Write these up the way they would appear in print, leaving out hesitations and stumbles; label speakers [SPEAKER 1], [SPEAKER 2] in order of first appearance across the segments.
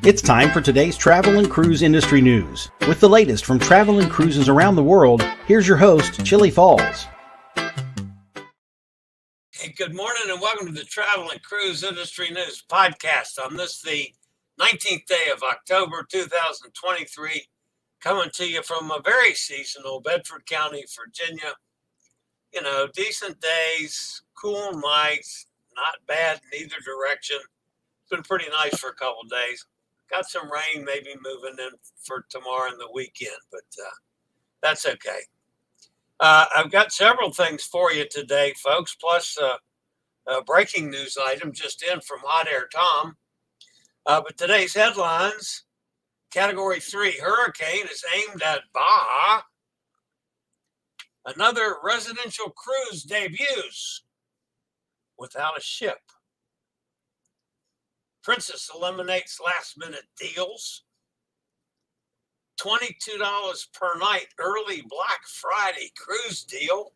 [SPEAKER 1] It's time for today's travel and cruise industry news. With the latest from travel and cruises around the world, here's your host, Chillie Falls.
[SPEAKER 2] Hey, good morning and welcome to the Travel and Cruise Industry News Podcast on this, the 19th day of October 2023, coming to you from a very seasonal Bedford County, Virginia. You know, decent days, cool nights, not bad in either direction. It's been pretty nice for a couple of days. Got some rain maybe moving in for tomorrow and the weekend, but that's okay. I've got several things for you today, folks, plus a breaking news item just in from Hot Air Tom. But today's headlines: Category 3 hurricane is aimed at Baja. Another residential cruise debuts without a ship. Princess eliminates last-minute deals. $22 per night early Black Friday cruise deal.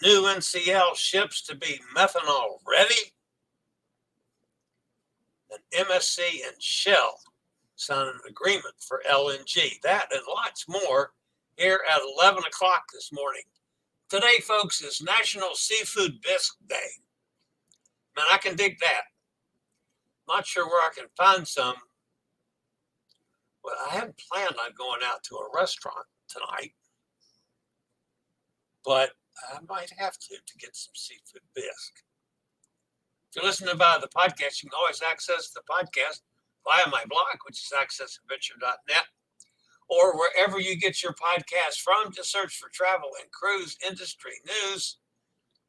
[SPEAKER 2] New NCL ships to be methanol ready. And MSC and Shell sign an agreement for LNG. That and lots more here at 11 o'clock this morning. Today, folks, is National Seafood Bisque Day. Man, I can dig that. Not sure where I can find some. Well, I hadn't planned on going out to a restaurant tonight, but I might have to get some seafood bisque. If you're listening via the podcast, you can always access the podcast via my blog, which is accessadventure.net, or wherever you get your podcast from. Just search for Travel and Cruise Industry News,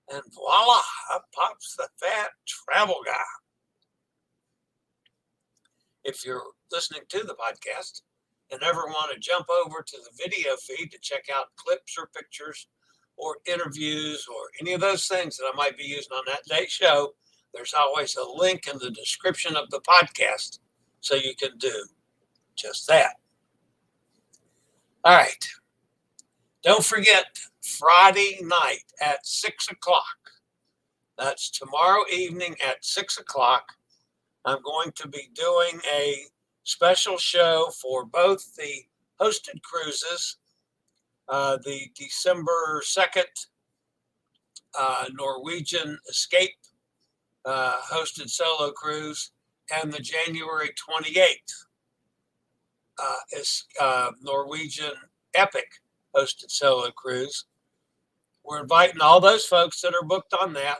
[SPEAKER 2] and voila, up pops the fat travel guy. If you're listening to the podcast and ever want to jump over to the video feed to check out clips or pictures or interviews or any of those things that I might be using on that day's show, there's always a link in the description of the podcast so you can do just that. All right. Don't forget, Friday night at 6 o'clock. That's tomorrow evening at 6 o'clock. I'm going to be doing a special show for both the hosted cruises, the December 2nd Norwegian Escape hosted solo cruise, and the January 28th Norwegian Epic hosted solo cruise. We're inviting all those folks that are booked on that,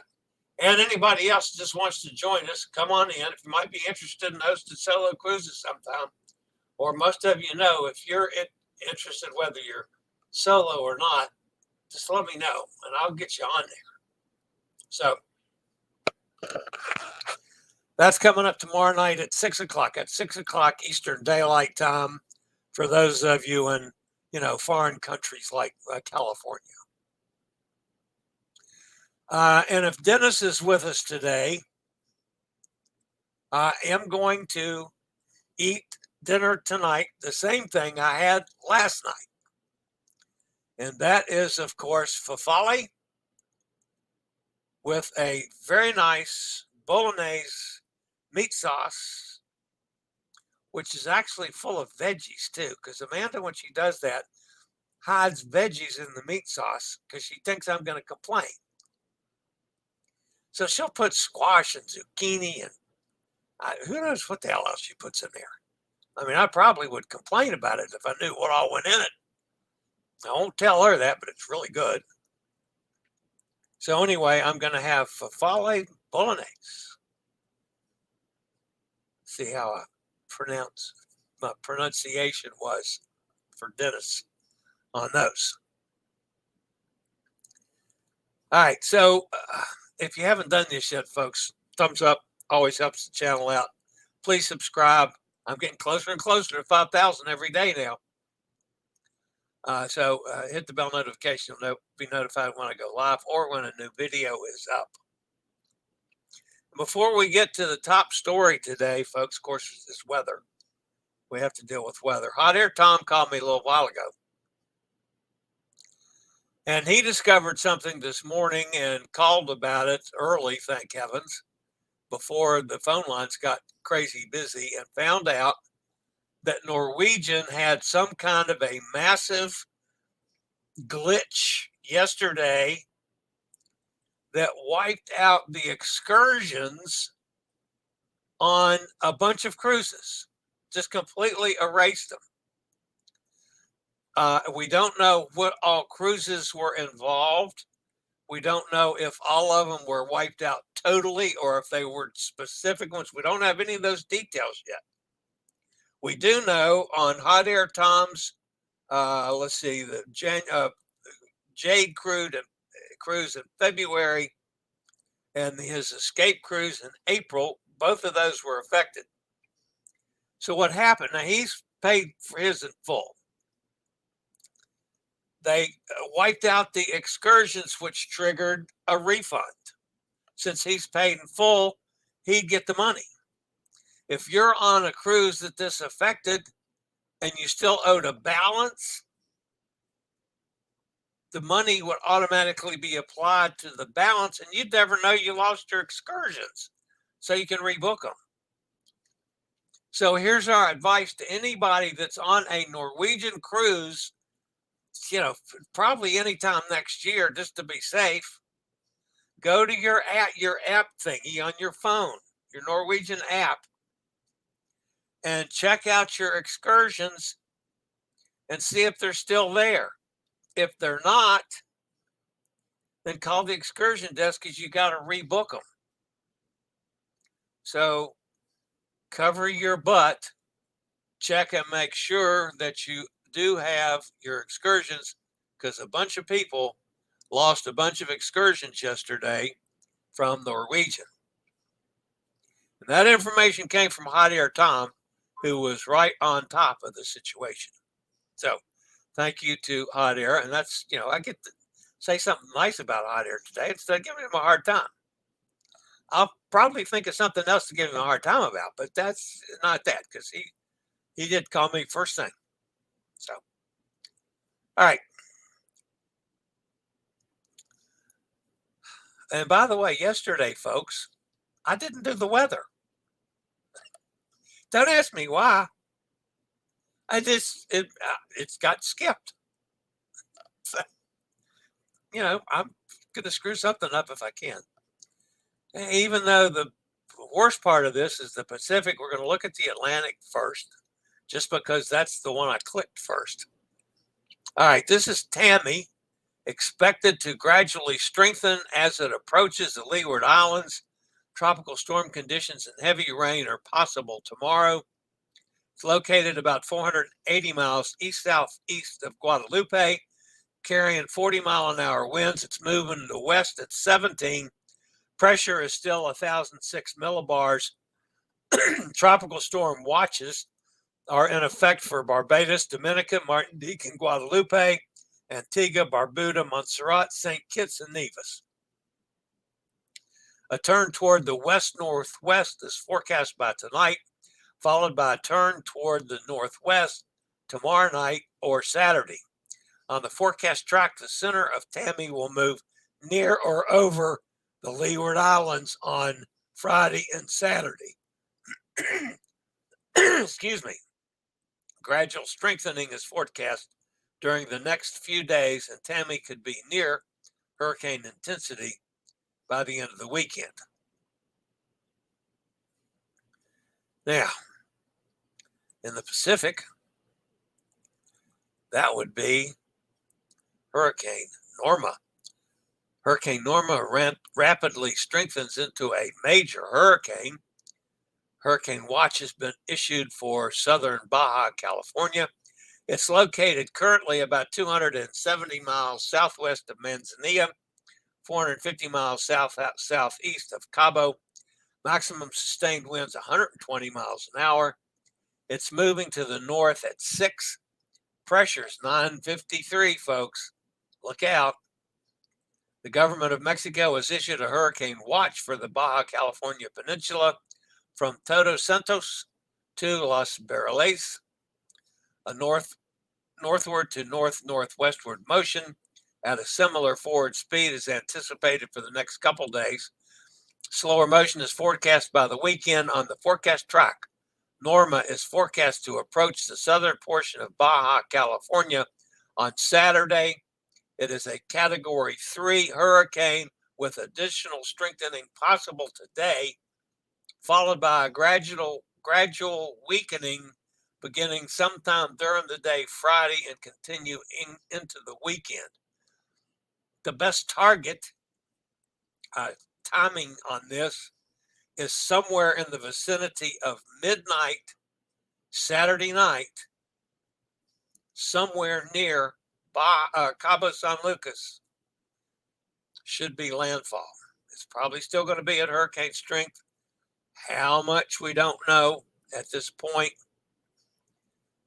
[SPEAKER 2] and anybody else that just wants to join us. Come on in if you might be interested in hosted solo cruises sometime, or most of you know, if you're interested, whether you're solo or not, just let me know and I'll get you on there. So that's coming up tomorrow night at 6 o'clock. At 6 o'clock Eastern Daylight Time for those of you in, foreign countries like California. And if Dennis is with us today, I am going to eat dinner tonight, the same thing I had last night. And that is, of course, fafali with a very nice bolognese meat sauce, which is actually full of veggies too, because Amanda, when she does that, hides veggies in the meat sauce because she thinks I'm going to complain. So she'll put squash and zucchini and who knows what the hell else she puts in there. I mean, I probably would complain about it if I knew what all went in it. I won't tell her that, but it's really good. So anyway, I'm going to have fafali bolognese. See how my pronunciation was for Dennis on those. All right, so if you haven't done this yet, folks, thumbs up always helps the channel out. Please subscribe. I'm getting closer and closer to 5,000 every day now. So hit the bell notification. You'll be notified when I go live or when a new video is up. Before we get to the top story today, folks, of course, is weather. We have to deal with weather. Hot Air Tom called me a little while ago. And he discovered something this morning and called about it early, thank heavens. before the phone lines got crazy busy and found out that Norwegian had some kind of a massive glitch yesterday that wiped out the excursions on a bunch of cruises, just completely erased them. We don't know what all cruises were involved. We don't know if all of them were wiped out totally or if they were specific ones. We don't have any of those details yet. We do know on Hot Air Tom's, the Jade cruise in February and his Escape cruise in April, both of those were affected. So what happened? Now he's paid for his in full. They wiped out the excursions, which triggered a refund. Since he's paid in full, he'd get the money. If you're on a cruise that this affected and you still owed a balance, the money would automatically be applied to the balance and you'd never know you lost your excursions. So you can rebook them. So here's our advice to anybody that's on a Norwegian cruise, probably anytime next year, just to be safe. Go to your app thingy on your phone, your Norwegian app, and check out your excursions and see if they're still there. If they're not, then call the excursion desk because you got to rebook them. So cover your butt, check and make sure that you do have your excursions, because a bunch of people lost a bunch of excursions yesterday from Norwegian. And that information came from Hot Air Tom, who was right on top of the situation. So thank you to Hot Air. And that's, I get to say something nice about Hot Air today instead of giving him a hard time. I'll probably think of something else to give him a hard time about, but that's not that, because he did call me first thing. So, all right. And by the way, yesterday, folks, I didn't do the weather. Don't ask me why. It's got skipped. So, I'm going to screw something up if I can. Even though the worst part of this is the Pacific, we're going to look at the Atlantic first, just because that's the one I clicked first. All right, this is Tammy, expected to gradually strengthen as it approaches the Leeward Islands. Tropical storm conditions and heavy rain are possible tomorrow. It's located about 480 miles east-southeast of Guadalupe, carrying 40-mile-an-hour winds. It's moving to the west at 17. Pressure is still 1,006 millibars. Tropical storm watches are in effect for Barbados, Dominica, Martinique, and Guadalupe, Antigua, Barbuda, Montserrat, St. Kitts, and Nevis. A turn toward the west-northwest is forecast by tonight, followed by a turn toward the northwest tomorrow night or Saturday. On the forecast track, the center of Tammy will move near or over the Leeward Islands on Friday and Saturday. Excuse me. Gradual strengthening is forecast during the next few days, and Tammy could be near hurricane intensity by the end of the weekend. Now, in the Pacific, that would be Hurricane Norma. Hurricane Norma rapidly strengthens into a major hurricane. Hurricane watch has been issued for southern Baja California. It's located currently about 270 miles southwest of Manzanilla, 450 miles southeast of Cabo. Maximum sustained winds 120 miles an hour. It's moving to the north at 6. Pressure's 953, folks. Look out. The government of Mexico has issued a hurricane watch for the Baja California Peninsula from Todos Santos to Los Barriles. A northward to northwestward motion at a similar forward speed is anticipated for the next couple days. Slower motion is forecast by the weekend. On the forecast track, Norma is forecast to approach the southern portion of Baja California on Saturday. It is a Category 3 hurricane with additional strengthening possible today, followed by a gradual weakening beginning sometime during the day Friday and continuing into the weekend. The best target timing on this is somewhere in the vicinity of midnight Saturday night, somewhere near Cabo San Lucas should be landfall. It's probably still going to be at hurricane strength. How much, we don't know at this point.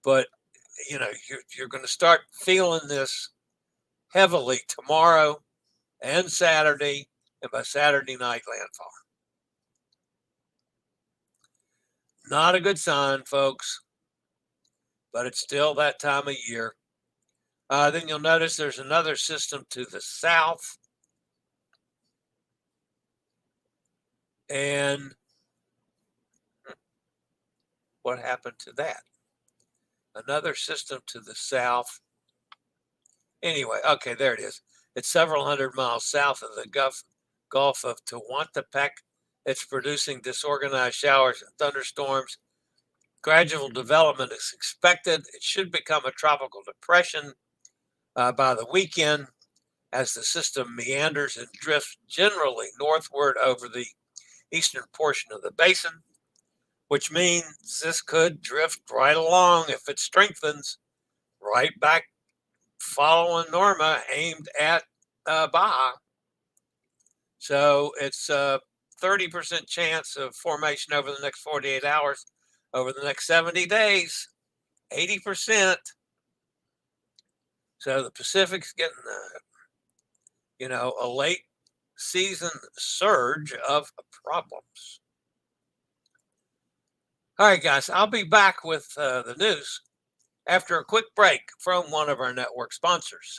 [SPEAKER 2] But, you're going to start feeling this heavily tomorrow and Saturday, and by Saturday night, landfall. Not a good sign, folks, but it's still that time of year. Then you'll notice there's another system to the south. And what happened to that? Another system to the south. Anyway, okay, there it is. It's several hundred miles south of the Gulf of Tehuantepec. It's producing disorganized showers and thunderstorms. Gradual development is expected. It should become a tropical depression by the weekend as the system meanders and drifts generally northward over the eastern portion of the basin, which means this could drift right along if it strengthens right back following Norma aimed at Baja. So it's a 30% chance of formation over the next 48 hours. Over the next 70 days, 80%. So the Pacific's getting, a late season surge of problems. All right, guys, I'll be back with the news after a quick break from one of our network sponsors.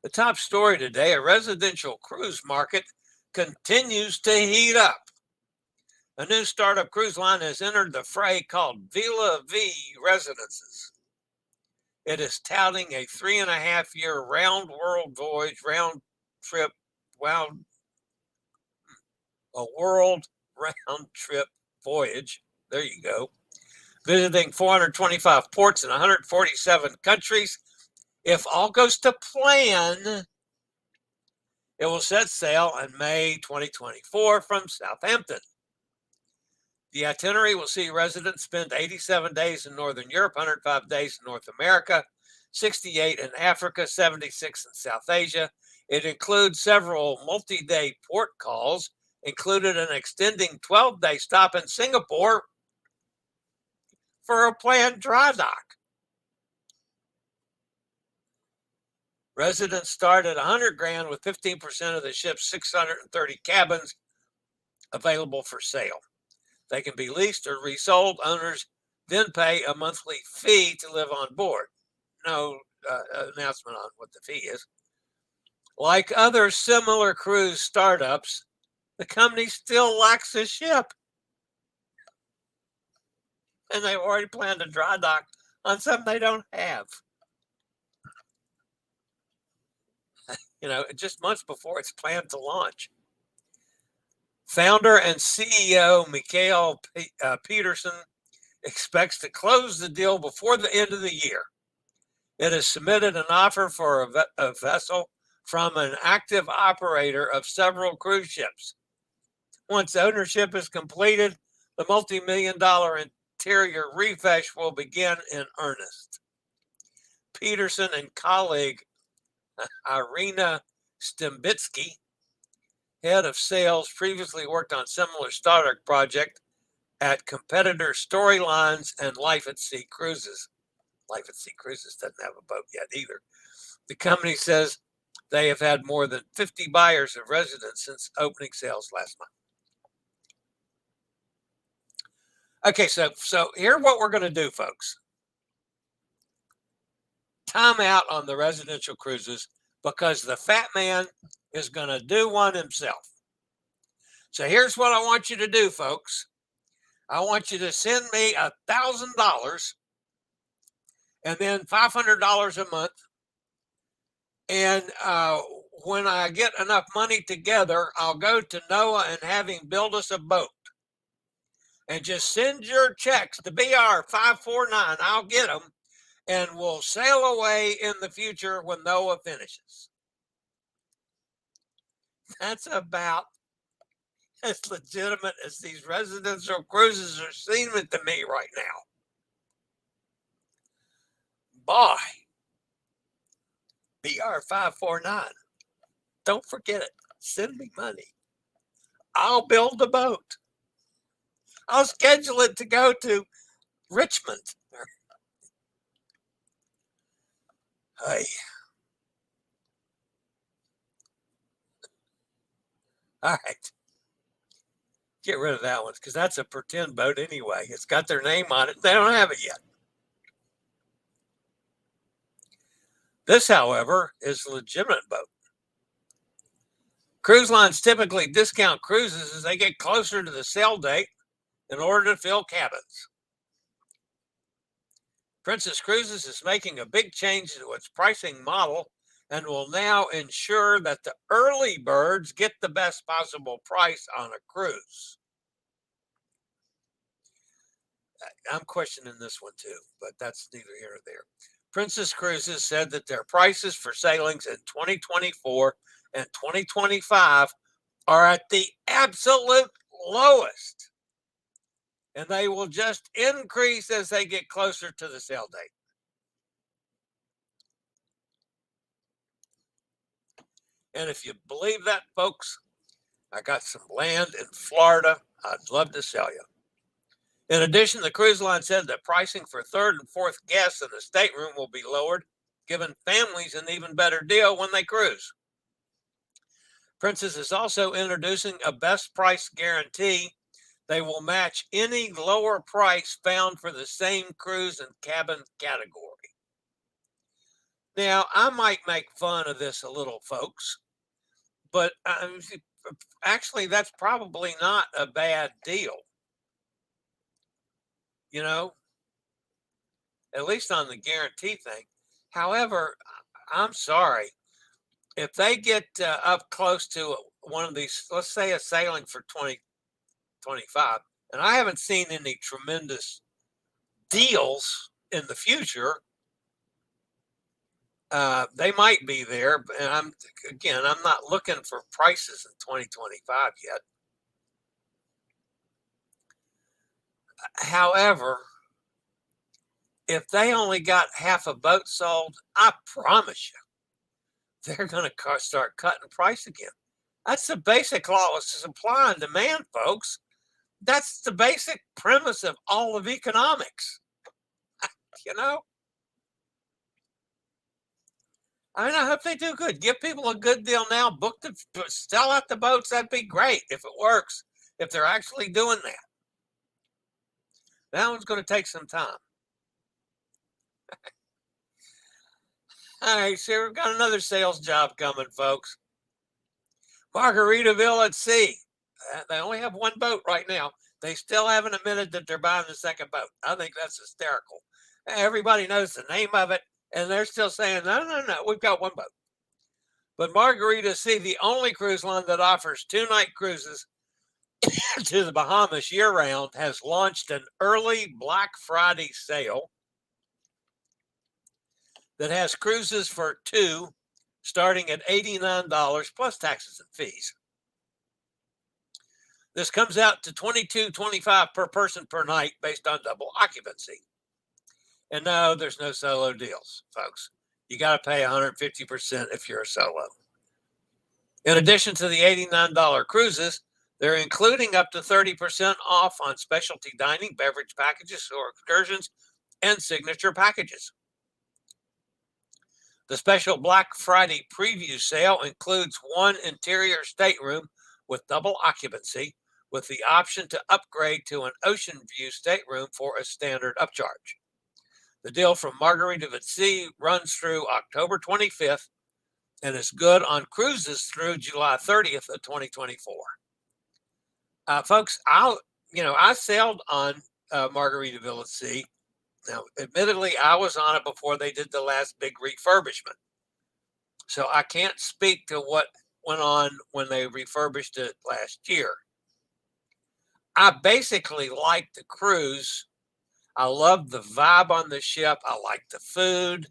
[SPEAKER 2] The top story today, a residential cruise market continues to heat up. A new startup cruise line has entered the fray called Villa V Residences. It is touting a 3.5-year round trip voyage. There you go. Visiting 425 ports in 147 countries. If all goes to plan, it will set sail in May 2024 from Southampton. The itinerary will see residents spend 87 days in Northern Europe, 105 days in North America, 68 in Africa, 76 in South Asia. It includes several multi-day port calls, included an extending 12-day stop in Singapore for a planned dry dock. Residents start at $100,000 with 15% of the ship's 630 cabins available for sale. They can be leased or resold. Owners then pay a monthly fee to live on board. No announcement on what the fee is. Like other similar cruise startups, the company still lacks a ship. And they've already planned a dry dock on something they don't have. Just months before it's planned to launch. Founder and CEO Mikhail Peterson expects to close the deal before the end of the year. It has submitted an offer for a vessel from an active operator of several cruise ships. Once ownership is completed, the multi-million-dollar interior refresh will begin in earnest. Peterson and colleague Irina Stembitsky, head of sales, previously worked on similar startup project at competitor Storylines and Life at Sea Cruises. Life at Sea Cruises doesn't have a boat yet either. The company says they have had more than 50 buyers of residence since opening sales last month. Okay, so here's what we're going to do, folks. time out on the residential cruises because the fat man is going to do one himself. So here's what I want you to do, folks. I want you to send me $1,000 and then $500 a month. And when I get enough money together, I'll go to Noah and have him build us a boat. And just send your checks to BR 549. I'll get them. And we'll sail away in the future when Noah finishes. That's about as legitimate as these residential cruises are seeming to me right now. Boy, BR 549. Don't forget it. Send me money. I'll build the boat. I'll schedule it to go to Richmond. Hey. All right. Get rid of that one because that's a pretend boat anyway. It's got their name on it. They don't have it yet. This, however, is a legitimate boat. Cruise lines typically discount cruises as they get closer to the sail date in order to fill cabins. Princess Cruises is making a big change to its pricing model and will now ensure that the early birds get the best possible price on a cruise. I'm questioning this one too, but that's neither here nor there. Princess Cruises said that their prices for sailings in 2024 and 2025 are at the absolute lowest, and they will just increase as they get closer to the sail date. And if you believe that, folks, I got some land in Florida I'd love to sell you. In addition, the cruise line said that pricing for third and fourth guests in the stateroom will be lowered, giving families an even better deal when they cruise. Princess is also introducing a best price guarantee. They will match any lower price found for the same cruise and cabin category. Now, I might make fun of this a little, folks, but actually, that's probably not a bad deal. You know, at least on the guarantee thing. However, I'm sorry, if they get up close to one of these, let's say a sailing for 2025, and I haven't seen any tremendous deals in the future, they might be there. And I'm not looking for prices in 2025 yet. However, if they only got half a boat sold, I promise you, they're going to start cutting price again. That's the basic law of supply and demand, folks. That's the basic premise of all of economics. You know? I mean, I hope they do good. Give people a good deal now. Sell out the boats. That'd be great if it works, if they're actually doing that. That one's going to take some time. All right, so we've got another sales job coming, folks. Margaritaville at Sea. They only have one boat right now. They still haven't admitted that they're buying the second boat. I think that's hysterical. Everybody knows the name of it, and they're still saying, no, we've got one boat. But Margarita Sea, the only cruise line that offers 2-night cruises to the Bahamas year-round, has launched an early Black Friday sale that has cruises for 2 starting at $89 plus taxes and fees. This comes out to $22.25 per person per night based on double occupancy. And no, there's no solo deals, folks. You got to pay 150% if you're a solo. In addition to the $89 cruises, they're including up to 30% off on specialty dining, beverage packages, or excursions, and signature packages. The special Black Friday preview sale includes one interior stateroom with double occupancy, with the option to upgrade to an ocean view stateroom for a standard upcharge. The deal from Margaritaville Sale runs through October 25th and is good on cruises through July 30th of 2024. Folks, I sailed on Margaritaville Sale. Now, admittedly, I was on it before they did the last big refurbishment. So I can't speak to what went on when they refurbished it last year. I basically liked the cruise. I loved the vibe on the ship. I liked the food,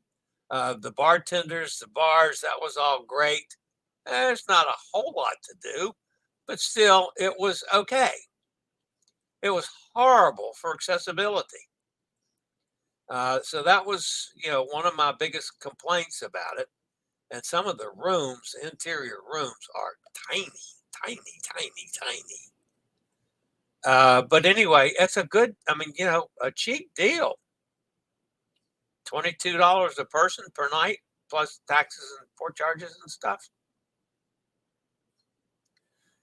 [SPEAKER 2] the bartenders, the bars. That was all great. There's not a whole lot to do, but still, it was okay. It was horrible for accessibility. So that was, one of my biggest complaints about it. And some of the rooms, interior rooms, are tiny, tiny, tiny, tiny. But anyway, it's a good, a cheap deal. $22 a person per night, plus taxes and port charges and stuff.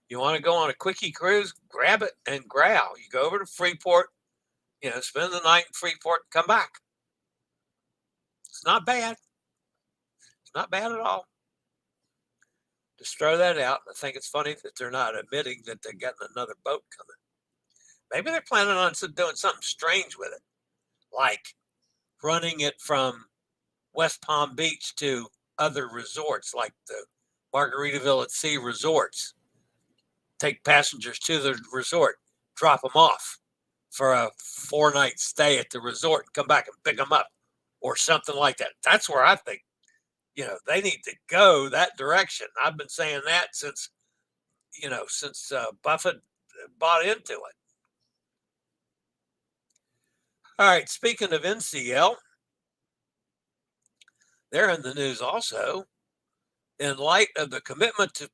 [SPEAKER 2] You want to go on a quickie cruise, grab it and growl. You go over to Freeport, spend the night in Freeport, come back. It's not bad. It's not bad at all. Just throw that out. I think it's funny that they're not admitting that they're getting another boat coming. Maybe they're planning on doing something strange with it, like running it from West Palm Beach to other resorts, like the Margaritaville at Sea resorts. Take passengers to the resort, drop them off for a 4-night stay at the resort, and come back and pick them up, or something like that. That's where I think, they need to go that direction. I've been saying that since Buffett bought into it. All right, speaking of NCL, they're in the news also. In light of the commitment to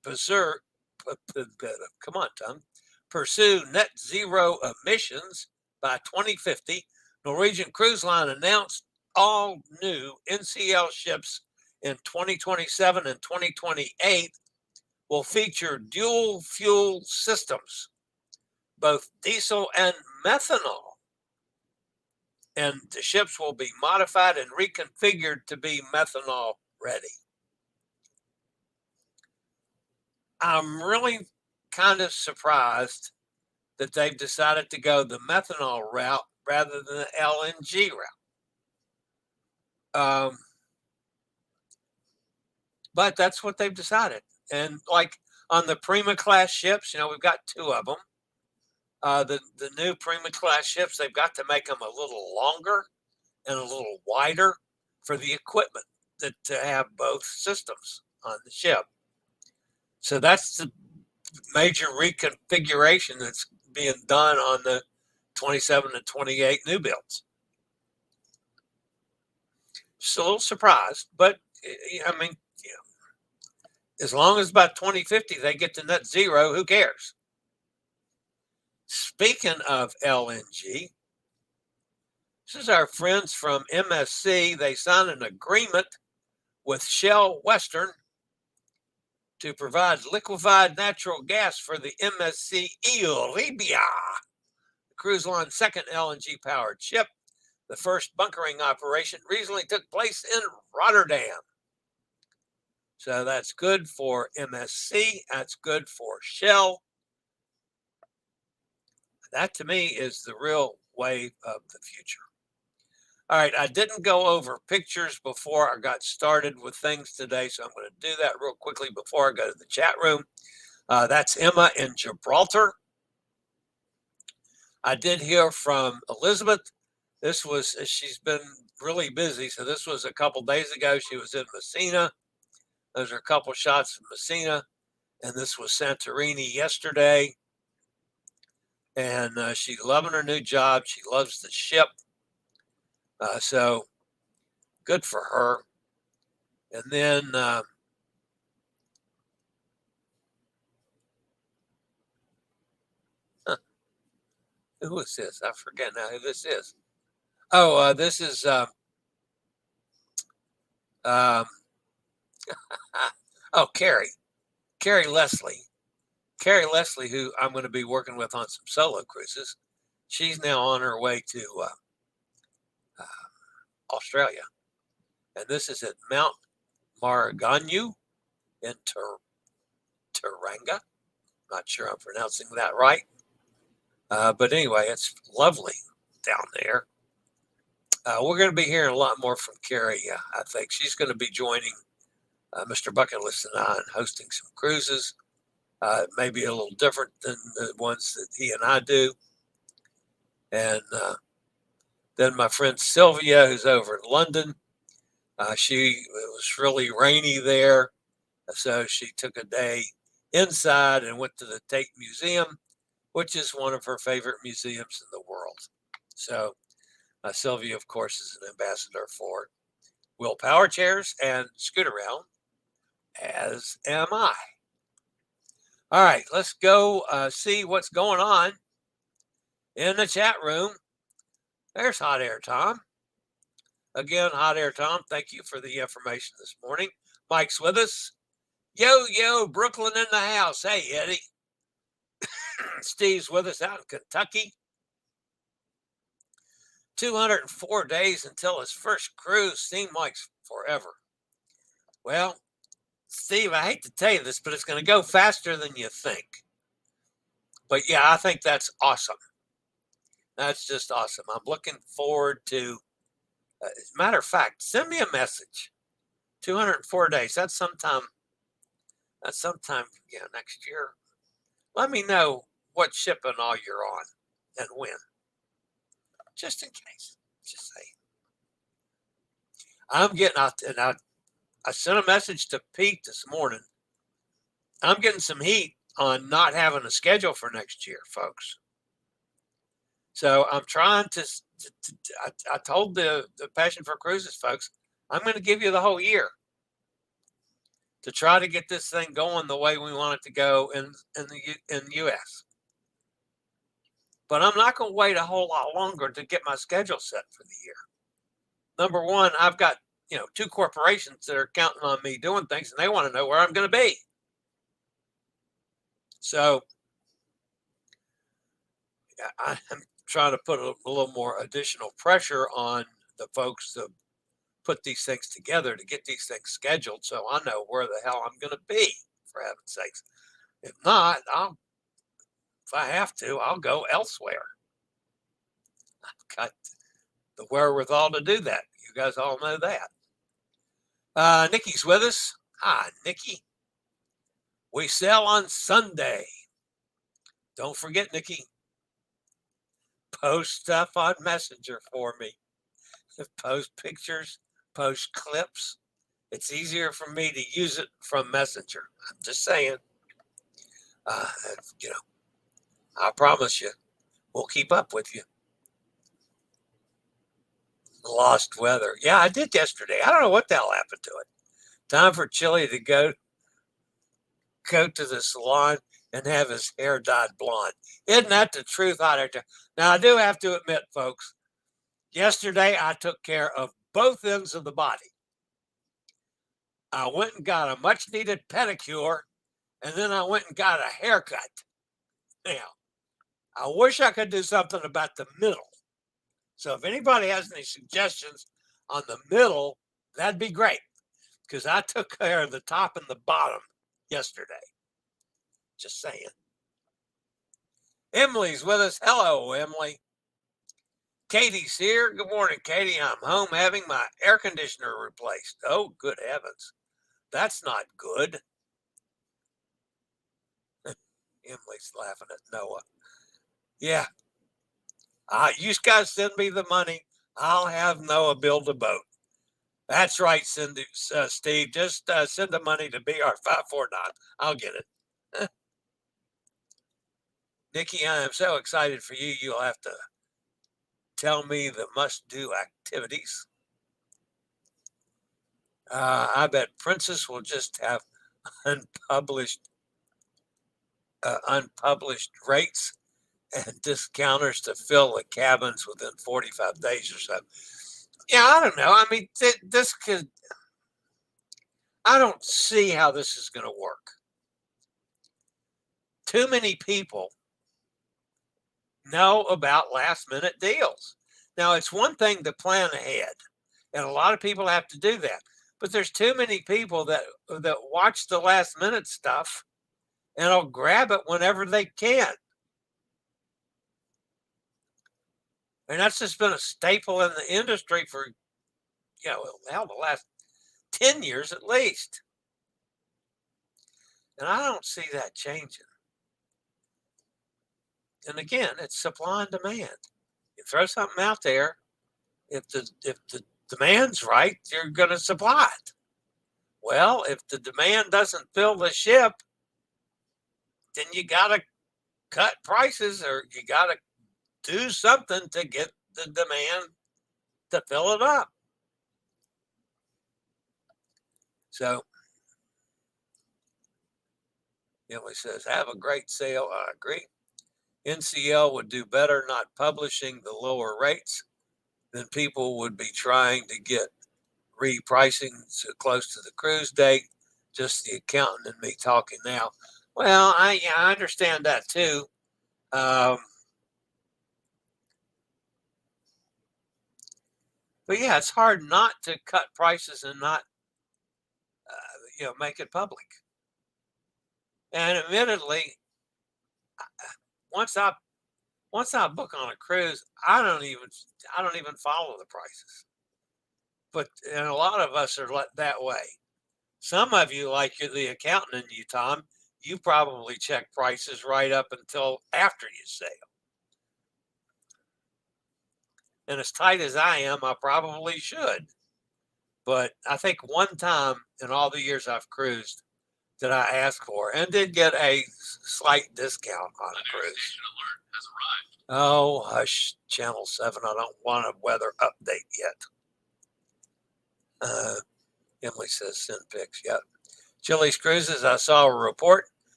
[SPEAKER 2] pursue net zero emissions by 2050, Norwegian Cruise Line announced all new NCL ships in 2027 and 2028 will feature dual fuel systems, both diesel and methanol. And the ships will be modified and reconfigured to be methanol ready. I'm really kind of surprised that they've decided to go the methanol route rather than the LNG route. But that's what they've decided. And like on the Prima class ships, we've got 2 of them. The new Prima class ships, they've got to make them a little longer and a little wider for the equipment to have both systems on the ship. So that's the major reconfiguration that's being done on the 27 and 28 new builds. Just a little surprised, but as long as by 2050 they get to net zero, who cares? Speaking of LNG, this is our friends from MSC. They signed an agreement with Shell Western to provide liquefied natural gas for the MSC Euribia, the cruise line's second LNG-powered ship. The first bunkering operation recently took place in Rotterdam. So that's good for MSC. That's good for Shell. That, to me, is the real wave of the future. All right, I didn't go over pictures before I got started with things today, so I'm going to do that real quickly before I go to the chat room. That's Emma in Gibraltar. I did hear from Elizabeth. She's been really busy, so this was a couple days ago. She was in Messina. Those are a couple shots of Messina, and this was Santorini yesterday. And she's loving her new job. She loves the ship. So good for her. And then who is this? I forget now who this is. Oh, this is oh, Carrie Leslie. Carrie Leslie, who I'm going to be working with on some solo cruises. She's now on her way to Australia. And this is at Mount Margaritaville in Tauranga. Not sure I'm pronouncing that right. But anyway, it's lovely down there. We're going to be hearing a lot more from Carrie, I think. She's going to be joining Mr. Bucket List and I and hosting some cruises. It may be a little different than the ones that he and I do. And then my friend Sylvia, who's over in London, it was really rainy there. So she took a day inside and went to the Tate Museum, which is one of her favorite museums in the world. So Sylvia, of course, is an ambassador for Will Power Chairs and Scoot Around, as am I. All right, let's go see what's going on in the chat room. There's Hot Air Tom. Again, Hot Air Tom, thank you for the information this morning. Mike's with us. Yo, Brooklyn in the house. Hey, Eddie. Steve's with us out in Kentucky. 204 days until his first cruise seemed like forever. Well, Steve, I hate to tell you this, but it's going to go faster than you think. But yeah, I think that's awesome. That's just awesome. I'm looking forward to, as a matter of fact, send me a message. 204 days. That's sometime, next year. Let me know what ship and all you're on and when. Just in case. Just saying. I'm getting out, and I sent a message to Pete this morning. I'm getting some heat on not having a schedule for next year, folks. So I'm trying to I told the Passion for Cruises folks, I'm going to give you the whole year to try to get this thing going the way we want it to go in the U.S. But I'm not going to wait a whole lot longer to get my schedule set for the year. Number one, I've got, two corporations that are counting on me doing things, and they want to know where I'm going to be. So I'm trying to put a little more additional pressure on the folks to put these things together, to get these things scheduled, so I know where the hell I'm going to be, for heaven's sakes. If not, if I have to, I'll go elsewhere. I've got the wherewithal to do that. You guys all know that. Nikki's with us. Hi, Nikki. We sell on Sunday. Don't forget, Nikki, post stuff on Messenger for me. Post pictures, post clips. It's easier for me to use it from Messenger. I'm just saying. I promise you, we'll keep up with you. Lost weather. Yeah, I did yesterday. I don't know what the hell happened to it. Time for Chillie to go to the salon and have his hair dyed blonde. Isn't that the truth out there? Now, I do have to admit, folks, yesterday I took care of both ends of the body. I went and got a much needed pedicure, and then I went and got a haircut. Now, I wish I could do something about the middle. So if anybody has any suggestions on the middle, that'd be great, because I took care of the top and the bottom yesterday. Just saying. Emily's with us. Hello, Emily. Katie's here. Good morning, Katie. I'm home having my air conditioner replaced. Oh, good heavens. That's not good. Emily's laughing at Noah. Yeah. You guys send me the money. I'll have Noah build a boat. That's right, Steve. Just send the money to BR549. I'll get it. Nikki, I am so excited for you. You'll have to tell me the must-do activities. I bet Princess will just have unpublished rates and discounters to fill the cabins within 45 days or so. Yeah, I don't know. I mean, I don't see how this is going to work. Too many people know about last minute deals. Now, it's one thing to plan ahead. And a lot of people have to do that. But there's too many people that watch the last minute stuff and will grab it whenever they can. And that's just been a staple in the industry for, hell, the last 10 years at least. And I don't see that changing. And again, it's supply and demand. You throw something out there, if the demand's right, you're going to supply it. Well, if the demand doesn't fill the ship, then you got to cut prices, or you got to do something to get the demand to fill it up. So, Emily says, have a great sale. I agree. NCL would do better not publishing the lower rates. Then people would be trying to get repricing so close to the cruise date. Just the accountant and me talking now. Well, I understand that too. But yeah, it's hard not to cut prices and not, make it public. And admittedly, once I book on a cruise, I don't even follow the prices. And a lot of us are that way. Some of you, like the accountant and you, Tom, you probably check prices right up until after you sail. And as tight as I am, I probably should. But I think one time in all the years I've cruised that I asked for and did get a slight discount on a cruise. Oh, hush, Channel 7. I don't want a weather update yet. Emily says, send pics. Yep. Chillie Cruises, I saw a report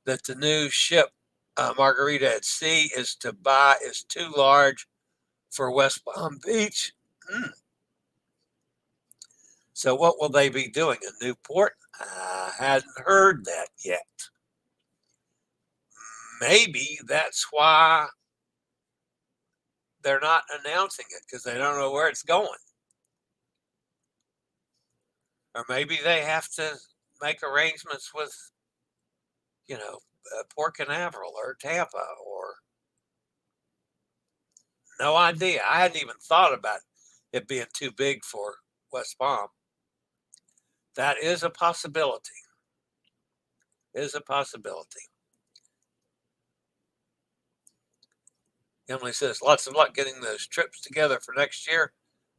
[SPEAKER 2] that the new ship, Margarita at Sea, is too large for West Palm Beach. So what will they be doing? A new port? I hadn't heard that yet. Maybe that's why they're not announcing it, because they don't know where it's going. Or maybe they have to make arrangements with, Port Canaveral or Tampa, or no idea. I hadn't even thought about it being too big for West Palm. That is a possibility. Emily says, lots of luck getting those trips together for next year.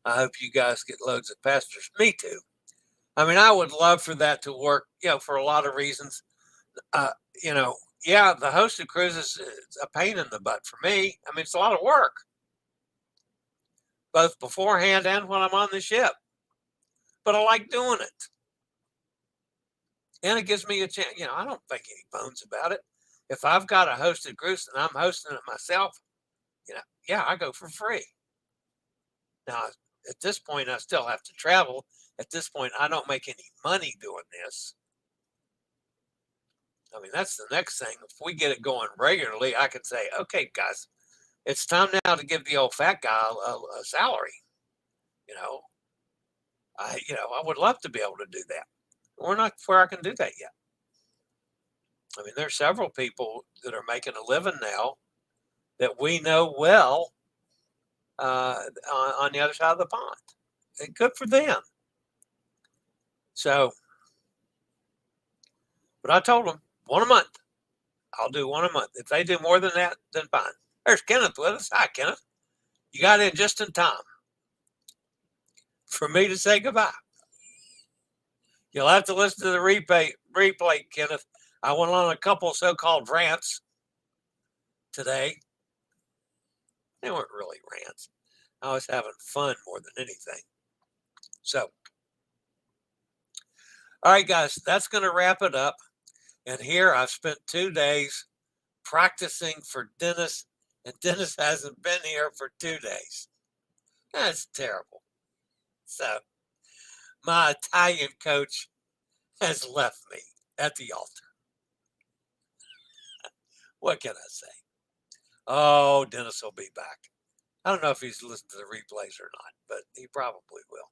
[SPEAKER 2] I hope you guys get loads of passengers. Me too. I mean, I would love for that to work, for a lot of reasons. The hosted cruises is a pain in the butt for me. I mean, it's a lot of work, both beforehand and when I'm on the ship. But I like doing it. And it gives me a chance. I don't think any bones about it. If I've got a hosted cruise and I'm hosting it myself, I go for free. Now, at this point, I still have to travel. At this point, I don't make any money doing this. I mean, that's the next thing. If we get it going regularly, I can say, okay, guys, it's time now to give the old fat guy a salary. I would love to be able to do that. We're not where I can do that yet. I mean, there's several people that are making a living now that we know well on the other side of the pond. And good for them. So, but I told them, one a month. I'll do one a month. If they do more than that, then fine. There's Kenneth with us. Hi, Kenneth. You got in just in time for me to say goodbye. You'll have to listen to the replay, Kenneth. I went on a couple so-called rants today. They weren't really rants. I was having fun more than anything. So, all right, guys, that's going to wrap it up. And here I've spent 2 days practicing for Dennis, and Dennis hasn't been here for 2 days. That's terrible. So, my Italian coach has left me at the altar. What can I say? Oh, Dennis will be back. I don't know if he's listened to the replays or not, but he probably will.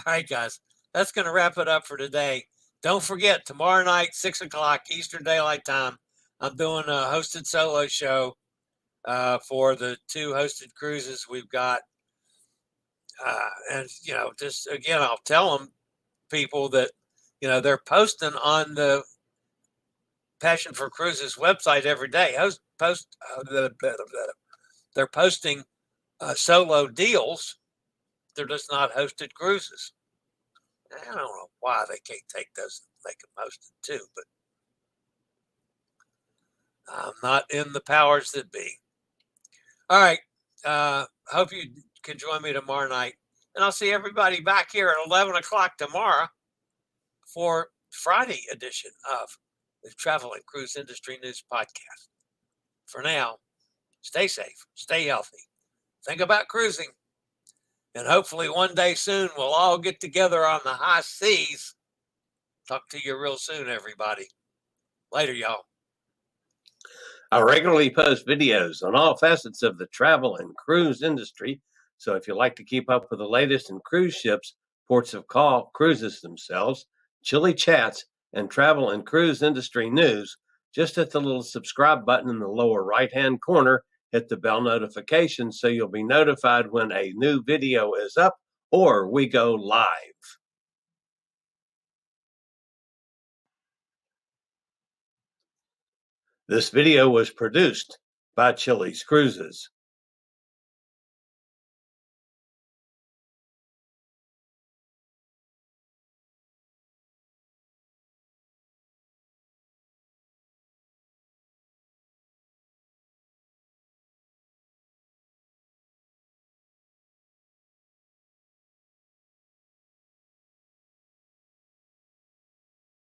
[SPEAKER 2] All right, guys, that's going to wrap it up for today. Don't forget, tomorrow night, 6 o'clock Eastern Daylight Time, I'm doing a hosted solo show for the 2 hosted cruises we've got. And, just again, I'll tell them people that, they're posting on the Passion for Cruises website every day. They're posting solo deals. They're just not hosted cruises. I don't know why they can't take those and make them hosted too, but I'm not in the powers that be. All right. Hope you can join me tomorrow night. And I'll see everybody back here at 11 o'clock tomorrow for Friday edition of the Travel and Cruise Industry News Podcast. For now, stay safe, stay healthy, think about cruising, and hopefully one day soon we'll all get together on the high seas. Talk to you real soon, everybody. Later, y'all.
[SPEAKER 3] I regularly post videos on all facets of the travel and cruise industry, so if you like to keep up with the latest in cruise ships, ports of call, cruises themselves, Chillie chats, and travel and cruise industry news, just hit the little subscribe button in the lower right-hand corner, hit the bell notification so you'll be notified when a new video is up or we go live. This video was produced by Chillie's Cruises.